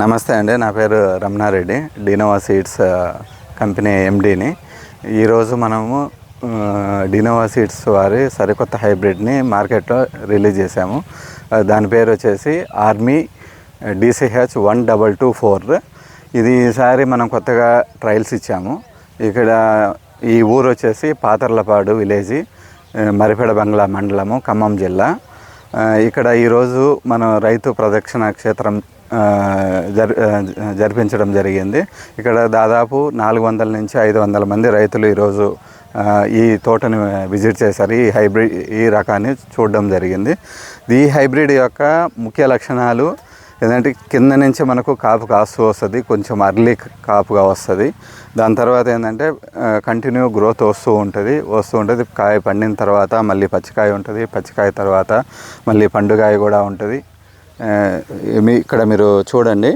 నమస్తే అండి, నా పేరు రమణారెడ్డి, డినోవా సీడ్స్ కంపెనీ ఎండీని. ఈరోజు మనము డినోవా సీడ్స్ వారి సరికొత్త హైబ్రిడ్ని మార్కెట్లో రిలీజ్ చేశాము. దాని పేరు వచ్చేసి ఆర్మీ DCH 1224. ఇది ఈసారి మనం కొత్తగా ట్రయల్స్ ఇచ్చాము. ఇక్కడ ఈ ఊరు వచ్చేసి పాతర్లపాడు విలేజీ, మరిపెడ బంగ్లా మండలము, ఖమ్మం జిల్లా. ఇక్కడ ఈరోజు మనం రైతు ప్రదక్షిణ క్షేత్రం జరిపించడం జరిగింది. ఇక్కడ దాదాపు 400 నుంచి 500 మంది రైతులు ఈరోజు ఈ తోటని విజిట్ చేశారు. ఈ రకాన్ని చూడడం జరిగింది. ఈ హైబ్రిడ్ యొక్క ముఖ్య లక్షణాలు ఏంటంటే, కింద నుంచి మనకు కాపు కాస్తూ వస్తుంది, కొంచెం అర్లీ కాపుగా వస్తుంది. దాని తర్వాత ఏంటంటే కంటిన్యూ గ్రోత్ వస్తూ ఉంటుంది. కాయ పండిన తర్వాత మళ్ళీ పచ్చికాయ ఉంటుంది, పచ్చికాయ తర్వాత మళ్ళీ పండుగాయ కూడా ఉంటుంది. ఇక్కడ మీరు చూడండి,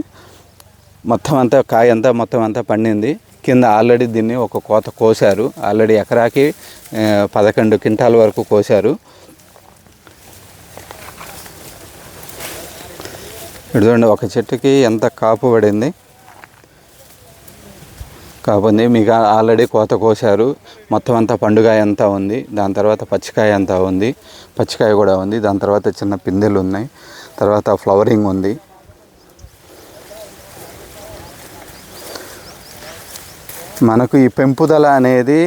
కాయ అంతా మొత్తం అంతా పండింది. కింద ఆల్రెడీ దీన్ని ఒక కోత కోసారు. ఆల్రెడీ ఎకరాకి 11 క్వింటాల వరకు కోసారు. చూడండి, ఒక చెట్టుకి ఎంత కాపు పడింది. కాపుంది. మీకు ఆల్రెడీ కోత కోసారు. మొత్తం అంతా పండుగాయ అంతా ఉంది. దాని తర్వాత పచ్చికాయ అంతా ఉంది, పచ్చికాయ కూడా ఉంది. దాని తర్వాత చిన్న పిందెలు ఉన్నాయి, తర్వాత ఫ్లవరింగ్ ఉంది. మనకు ఈ పెంపుదల అనేది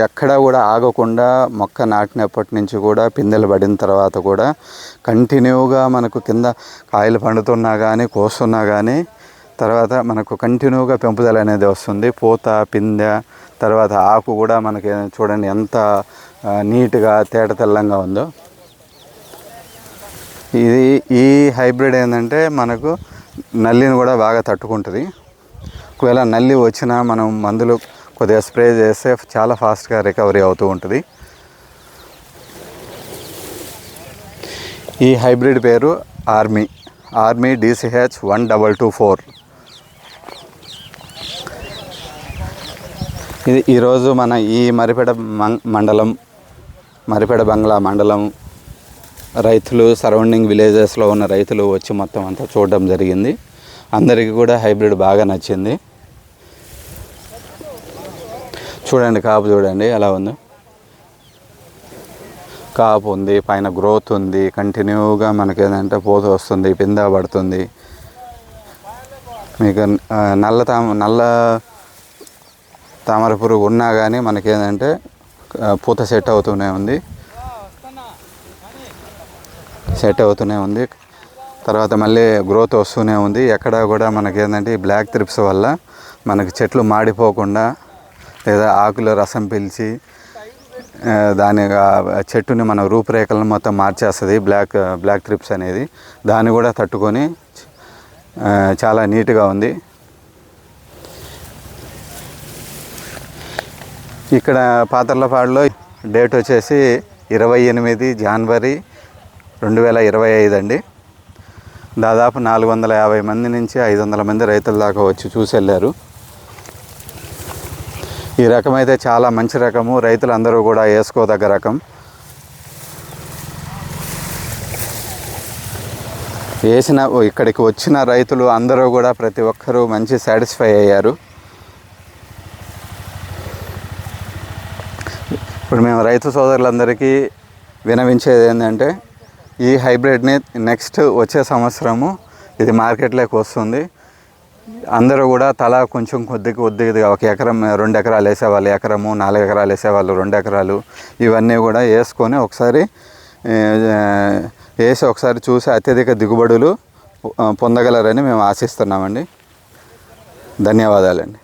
ఎక్కడా కూడా ఆగకుండా మొక్క నాటినప్పటి నుంచి కూడా పిందెలు పడిన తర్వాత కూడా కంటిన్యూగా మనకు కింద కాయలు పండుతున్నా కానీ కోస్తున్నా కానీ తర్వాత మనకు కంటిన్యూగా పెంపుదల అనేది వస్తుంది. పూత, పిందె, తర్వాత ఆకు కూడా మనకి చూడండి ఎంత నీట్గా తేట తెల్లంగా ఉందో. ఈ హైబ్రిడ్ ఏంటంటే మనకు నల్లిని కూడా బాగా తట్టుకుంటుంది. ఒకవేళ నల్లి వచ్చినా మనం మందులు కొద్దిగా స్ప్రే చేస్తే చాలా ఫాస్ట్గా రికవరీ అవుతూ ఉంటుంది. ఈ హైబ్రిడ్ పేరు ఆర్మీ DCH 1224. ఇది ఈరోజు మన ఈ మరిపెడ బంగ్లా మండలం రైతులు, సరౌండింగ్ విలేజెస్లో ఉన్న రైతులు వచ్చి మొత్తం అంతా చూడడం జరిగింది. అందరికీ కూడా హైబ్రిడ్ బాగా నచ్చింది. చూడండి, కాపు చూడండి ఎలా ఉందో. కాపు ఉంది, పైన గ్రోత్ ఉంది, కంటిన్యూగా మనకి ఏంటంటే పూత వస్తుంది, పింద పడుతుంది. మీకు నల్ల తామర పురుగు ఉన్నా కానీ మనకేంటంటే పూత సెట్ అవుతూనే ఉంది. తర్వాత మళ్ళీ గ్రోత్ వస్తూనే ఉంది. ఎక్కడ కూడా మనకేంటంటే ఈ బ్లాక్ థ్రిప్స్ వల్ల మనకి చెట్లు మాడిపోకుండా లేదా ఆకుల రసం పీల్చి దాని చెట్టుని మన రూపురేఖలను మొత్తం మార్చేస్తుంది బ్లాక్ థ్రిప్స్ అనేది. దాన్ని కూడా తట్టుకొని చాలా నీట్గా ఉంది. ఇక్కడ పాతర్లపాడులో డేట్ వచ్చేసి 28 జనవరి 2025 అండి. దాదాపు 450 మంది నుంచి 500 మంది రైతుల దాకా వచ్చి చూసి వెళ్ళారు. ఈ రకం అయితే చాలా మంచి రకము, రైతులందరూ కూడా వేసుకోదగ్గ రకం. ఇక్కడికి వచ్చిన రైతులు అందరూ కూడా ప్రతి ఒక్కరూ మంచి సాటిస్ఫై అయ్యారు. ఇప్పుడు మేము రైతు సోదరులందరికీ వినవించేది ఏంటంటే, ఈ హైబ్రిడ్ని నెక్స్ట్ వచ్చే సంవత్సరము ఇది మార్కెట్లోకి వస్తుంది. అందరూ కూడా తలా కొంచెం కొద్దిగా 1 ఎకరం 2 ఎకరాలు వేసేవాళ్ళు, ఎకరము 4 ఎకరాలు వేసేవాళ్ళు, 2 ఎకరాలు, ఇవన్నీ కూడా వేసుకొని ఒకసారి చూసి అత్యధిక దిగుబడులు పొందగలరని మేము ఆశిస్తున్నామండి. ధన్యవాదాలండి.